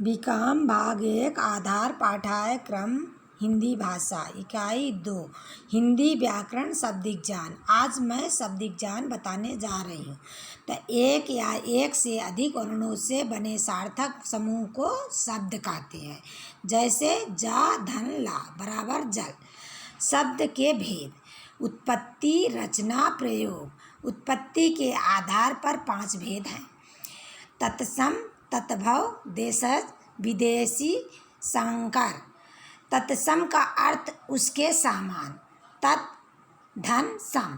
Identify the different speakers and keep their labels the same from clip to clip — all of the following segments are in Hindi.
Speaker 1: बीकॉम भाग 1 आधार पाठ्यक्रम हिंदी भाषा इकाई 2 हिंदी व्याकरण शब्दिक ज्ञान। आज मैं शब्दिक ज्ञान बताने जा रही हूँ। तो एक या एक से अधिक वर्णों से बने सार्थक समूह को शब्द कहते हैं। जैसे जा धन ला बराबर जल। शब्द के भेद: उत्पत्ति, रचना, प्रयोग। उत्पत्ति के आधार पर 5 भेद हैं: तत्सम, तद्भव, देशज, विदेशी, संकर। तत्सम का अर्थ उसके समान। तत् धन सम।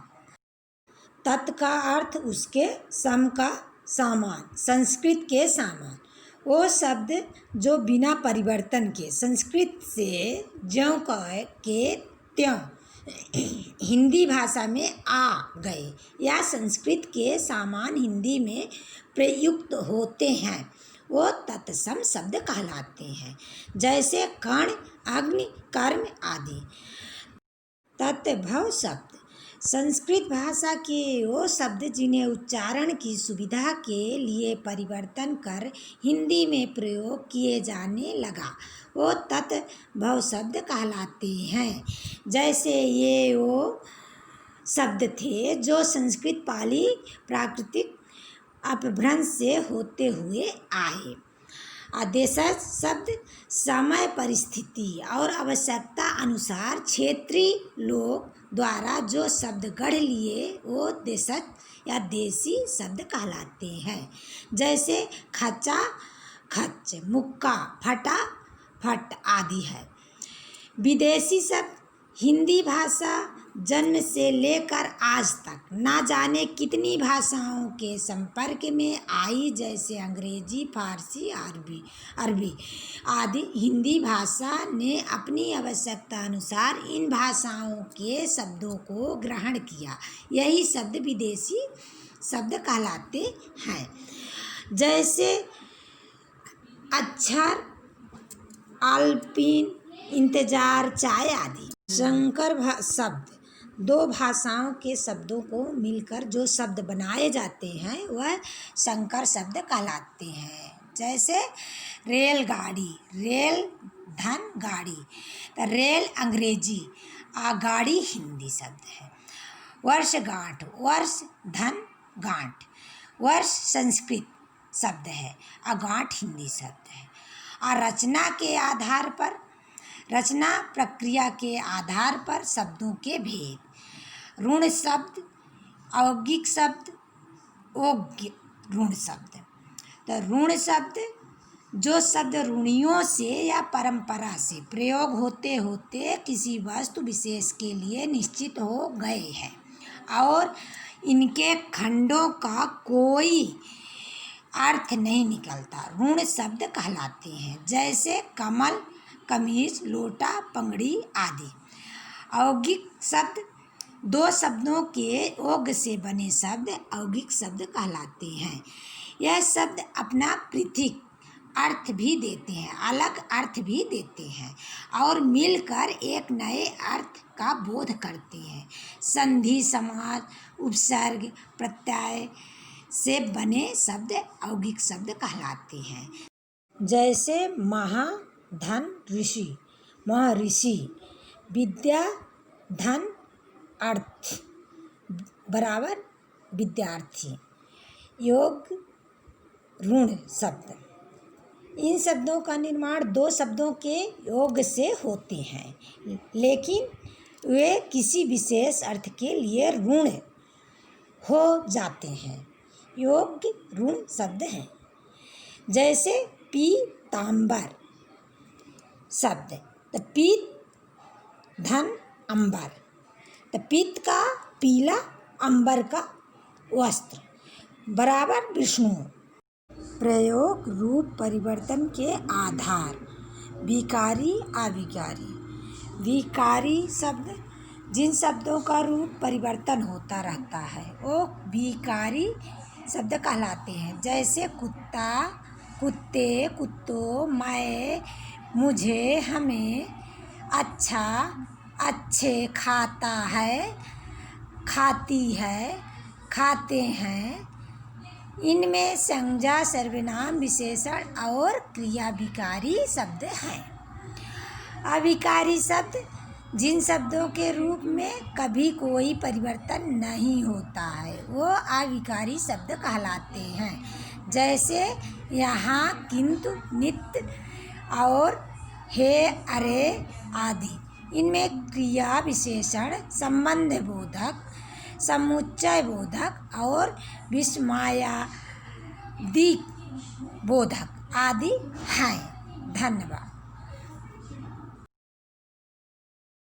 Speaker 1: तत् का अर्थ उसके, सम का समान, संस्कृत के समान। वो शब्द जो बिना परिवर्तन के संस्कृत से ज्यों के त्यों हिंदी भाषा में आ गए या संस्कृत के समान हिंदी में प्रयुक्त होते हैं वो तत्सम शब्द कहलाते हैं। जैसे कण, अग्नि, कर्म आदि। तद्भव शब्द संस्कृत भाषा के वो शब्द जिन्हें उच्चारण की सुविधा के लिए परिवर्तन कर हिंदी में प्रयोग किए जाने लगा वो तद्भव शब्द कहलाते हैं। जैसे ये वो शब्द थे जो संस्कृत पाली प्राकृतिक अपभ्रंश से होते हुए आए। आदेशज शब्द समय, परिस्थिति और आवश्यकता अनुसार क्षेत्रीय लोग द्वारा जो शब्द गढ़ लिए वो देशज या देसी शब्द कहलाते हैं। जैसे खचा, खच, मुक्का, फटा, फट आदि है। विदेशी शब्द हिंदी भाषा जन्म से लेकर आज तक ना जाने कितनी भाषाओं के संपर्क में आई, जैसे अंग्रेजी, फारसी, अरबी आदि। हिंदी भाषा ने अपनी आवश्यकता अनुसार इन भाषाओं के शब्दों को ग्रहण किया। यही शब्द विदेशी शब्द कहलाते हैं। जैसे अक्षर, अल्पिन, इंतजार, चाय आदि। संकर शब्द दो भाषाओं के शब्दों को मिलकर जो शब्द बनाए जाते हैं वह संकर शब्द कहलाते हैं। जैसे रेलगाड़ी, रेल धन गाड़ी। तो रेल अंग्रेजी, गाड़ी हिंदी शब्द है। वर्षगांठ, वर्ष धन गांठ। वर्ष संस्कृत शब्द है, गांठ हिंदी शब्द है। और रचना के आधार पर, रचना प्रक्रिया के आधार पर शब्दों के भेद: ऋण शब्द, औगिक शब्द, ओग्य ऋण शब्द। तो ऋण शब्द जो शब्द रूढ़ियों से या परंपरा से प्रयोग होते होते किसी वस्तु विशेष के लिए निश्चित हो गए हैं और इनके खंडों का कोई अर्थ नहीं निकलता, ऋण शब्द कहलाते हैं। जैसे कमल, कमीज, लोटा, पंगड़ी आदि। औगिक शब्द दो शब्दों के ओग से बने शब्द औगिक शब्द कहलाते हैं। यह शब्द अपना पृथक अर्थ भी देते हैं, अलग अर्थ भी देते हैं और मिलकर एक नए अर्थ का बोध करते हैं। संधि, समास, उपसर्ग, प्रत्यय से बने शब्द औगिक शब्द कहलाते हैं। जैसे महा धन ऋषि, महर्षि। विद्या धन अर्थ बराबर विद्यार्थी। योग ऋण शब्द। इन शब्दों का निर्माण दो शब्दों के योग से होते हैं, लेकिन वे किसी विशेष अर्थ के लिए ऋण हो जाते हैं। योग ऋण शब्द हैं। जैसे पीतांबर शब्द। तो पीत धन अंबर। तो पीत का पीला, अंबर का वस्त्र बराबर विष्णु। प्रयोग रूप परिवर्तन के आधार: विकारी, अविकारी। विकारी शब्द जिन शब्दों का रूप परिवर्तन होता रहता है वो विकारी शब्द कहलाते हैं। जैसे कुत्ता, कुत्ते, कुत्तों, मैं, मुझे, हमें, अच्छा, अच्छे, खाता है, खाती है, खाते हैं, इनमें संज्ञा, सर्वनाम, विशेषण और क्रिया विकारी शब्द हैं। अविकारी शब्द जिन शब्दों के रूप में कभी कोई परिवर्तन नहीं होता है वो अविकारी शब्द कहलाते हैं। जैसे यहाँ, किंतु, नित्य और हे, अरे आदि। इनमें क्रिया विशेषण, संबंध बोधक, समुच्चय बोधक और विस्मयादि बोधक आदि हैं। धन्यवाद।